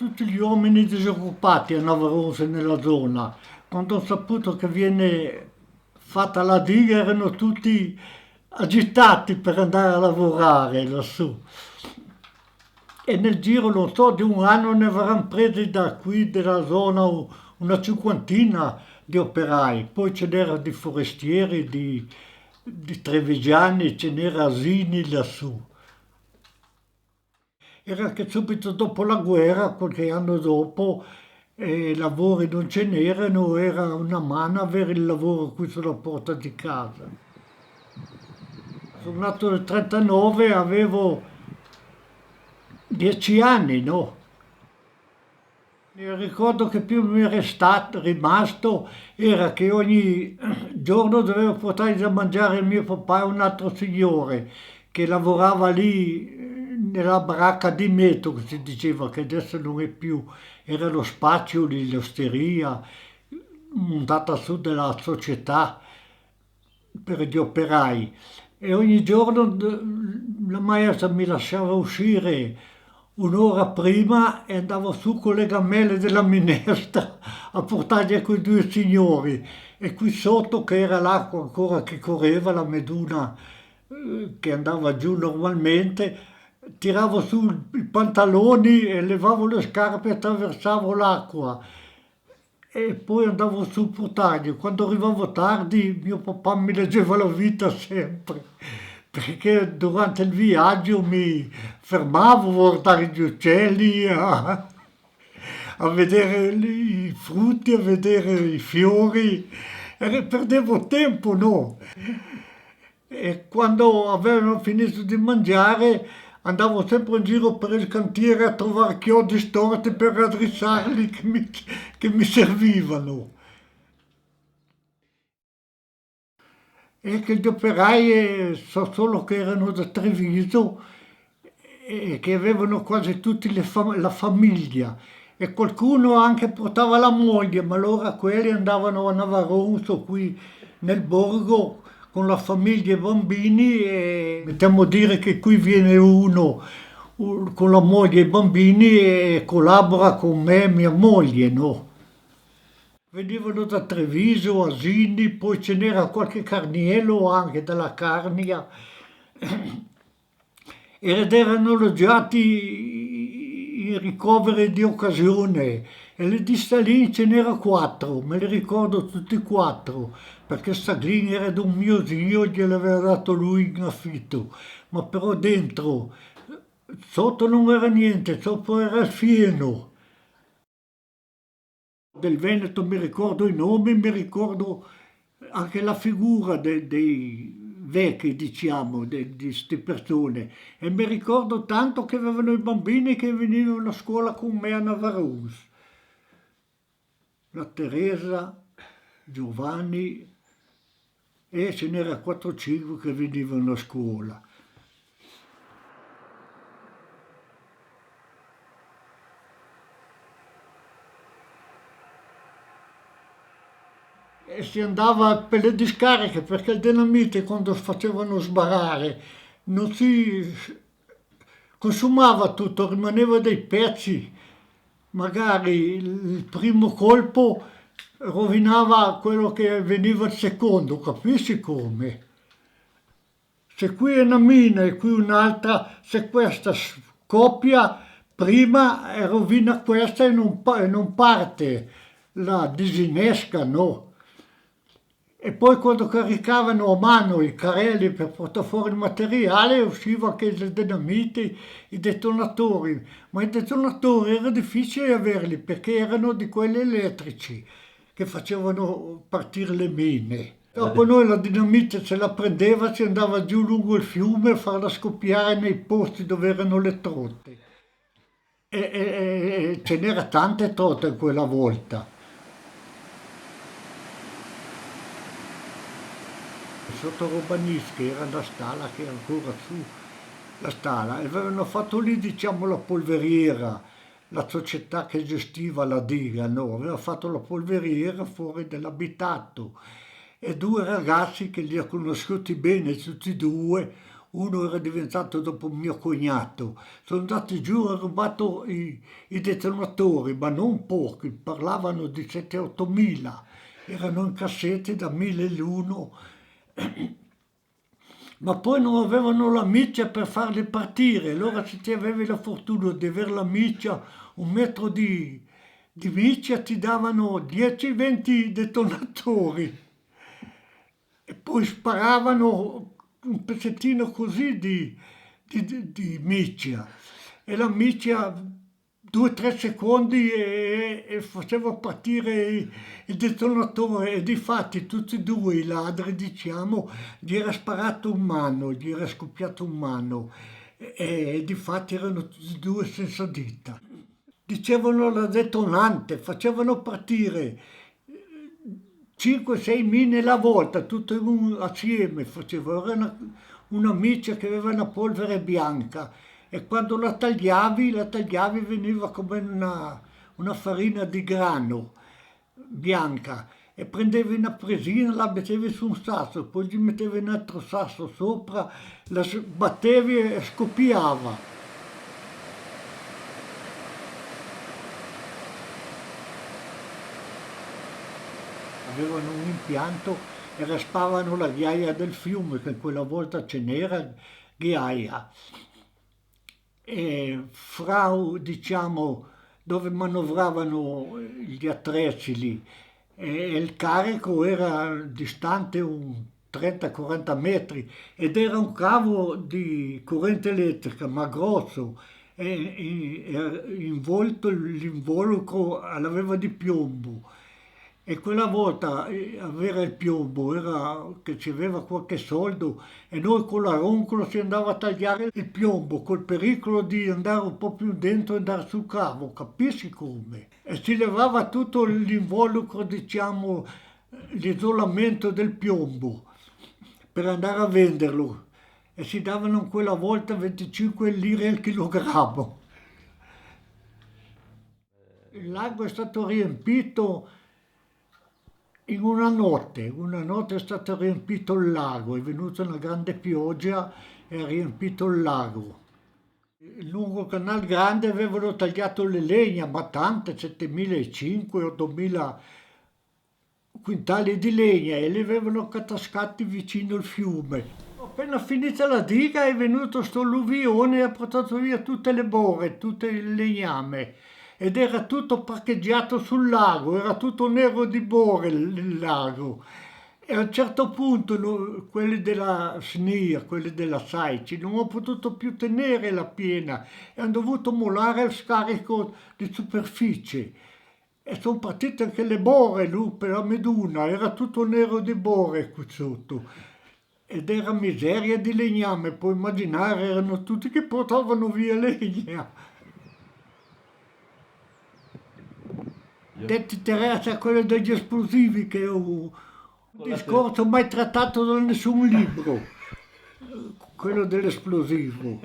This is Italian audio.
tutti gli uomini disoccupati a Navarrese nella zona. Quando ho saputo che viene fatta la diga erano tutti agitati per andare a lavorare lassù. E nel giro, non so, di un anno ne avranno presi da qui, della zona, una cinquantina di operai. Poi ce n'era di forestieri, di trevigiani, ce n'era asini lassù. Era che subito dopo la guerra, qualche anno dopo, lavori non ce n'erano, era una mano avere il lavoro qui sulla porta di casa. Sono nato nel 39, avevo 10 anni, no? Il ricordo che più mi è rimasto era che ogni giorno dovevo portare da mangiare il mio papà e un altro signore che lavorava lì nella baracca di Metro, che si diceva che adesso non è più, era lo spazio lì, l'osteria montata su della società per gli operai. E ogni giorno la maestra mi lasciava uscire un'ora prima e andavo su con le gamelle della minestra a portargli a quei due signori. E qui sotto, che era l'acqua ancora che correva, la Meduna che andava giù normalmente, tiravo su i pantaloni e levavo le scarpe e attraversavo l'acqua. E poi andavo su a portargli. Quando arrivavo tardi mio papà mi leggeva la vita sempre, perché durante il viaggio mi fermavo a guardare gli uccelli, a vedere i frutti, a vedere i fiori, e perdevo tempo, no? E quando avevano finito di mangiare andavo sempre in giro per il cantiere a trovare chiodi storti per raddrizzarli che mi servivano. E che gli operai, so solo che erano da Treviso e che avevano quasi tutti la famiglia e qualcuno anche portava la moglie, ma allora quelli andavano a Navarronso qui nel borgo con la famiglia e i bambini e mettiamo a dire che qui viene uno con la moglie e i bambini e collabora con me e mia moglie, no? Venivano da Treviso, Asini, poi ce n'era qualche carniello anche dalla Carnia ed erano alloggiati i ricoveri di occasione e le di Stalin ce n'era quattro, me li ricordo tutti e quattro, perché Stalin era di un mio zio, gliel'aveva dato lui in affitto, ma però dentro, sotto non era niente, sotto era il fieno. Del Veneto mi ricordo i nomi, mi ricordo anche la figura dei vecchi, diciamo, di queste persone. E mi ricordo tanto che avevano i bambini che venivano a scuola con me a Navarrese. La Teresa, Giovanni e ce n'era 4-5 che venivano a scuola. E si andava per le discariche perché il dinamite quando facevano sbarare non si consumava tutto, rimaneva dei pezzi, magari il primo colpo rovinava quello che veniva il secondo, capisci come? Se qui è una mina e qui un'altra, se questa scoppia prima rovina questa e non parte, la disinnesca, no? E poi quando caricavano a mano i carrelli per portare fuori il materiale usciva anche il dinamite, i detonatori, ma i detonatori era difficile averli perché erano di quelli elettrici che facevano partire le mine. Dopo noi la dinamite se la prendeva, si andava giù lungo il fiume a farla scoppiare nei posti dove erano le trotte. E ce n'era tante trotte quella volta. Sotto Robanischi era la stalla che è ancora su, la stalla, e avevano fatto lì diciamo la polveriera, la società che gestiva la diga, no? Aveva fatto la polveriera fuori dell'abitato e due ragazzi che li ha conosciuti bene tutti e due, uno era diventato dopo mio cognato, sono andati giù e hanno rubato i detonatori, ma non pochi, parlavano di 7-8 mila, erano in cassette da 1000 l'uno, ma poi non avevano la miccia per farli partire. Allora se ti avevi la fortuna di avere la miccia, un metro di miccia ti davano 10-20 detonatori e poi sparavano un pezzettino così di miccia e la miccia 2-3 secondi e faceva partire il detonatore e difatti tutti e due i ladri diciamo gli era sparato un mano, gli era scoppiato un mano e difatti erano tutti e due senza dita. Dicevano la detonante, facevano partire 5-6 mine alla volta, tutte assieme facevano. Era una miccia che aveva una polvere bianca e quando la tagliavi veniva come una farina di grano bianca e prendevi una presina, la mettevi su un sasso, poi gli mettevi un altro sasso sopra, battevi e scoppiava. Avevano un impianto e raspavano la ghiaia del fiume, che quella volta ce n'era ghiaia. E fra, diciamo, dove manovravano gli attrezzi lì, e il carico era distante un 30-40 metri ed era un cavo di corrente elettrica, ma grosso, e involto l'involucro l'aveva di piombo. E quella volta avere il piombo era che ci aveva qualche soldo e noi con la roncola si andava a tagliare il piombo col pericolo di andare un po' più dentro e andare sul cavo, capisci come? E si levava tutto l'involucro, diciamo, l'isolamento del piombo per andare a venderlo e si davano quella volta 25 lire al chilogrammo. Il lago è stato riempito in una notte è stato riempito il lago, è venuta una grande pioggia e ha riempito il lago. Lungo il Canal Grande avevano tagliato le legna, ma tante, 7.500 o 8.000 quintali di legna e li avevano catascati vicino al fiume. Appena finita la diga è venuto sto alluvione e ha portato via tutte le bore, tutte il legname ed era tutto parcheggiato sul lago, era tutto nero di bore il lago. E a un certo punto quelli della SNIR, quelli della SAICI, non hanno potuto più tenere la piena e hanno dovuto mollare il scarico di superficie. E sono partite anche le bore lì per la Meduna, era tutto nero di bore qui sotto. Ed era miseria di legname, puoi immaginare, erano tutti che portavano via legna. Detti Teresa, quello degli esplosivi che è un discorso mai trattato da nessun libro, quello dell'esplosivo.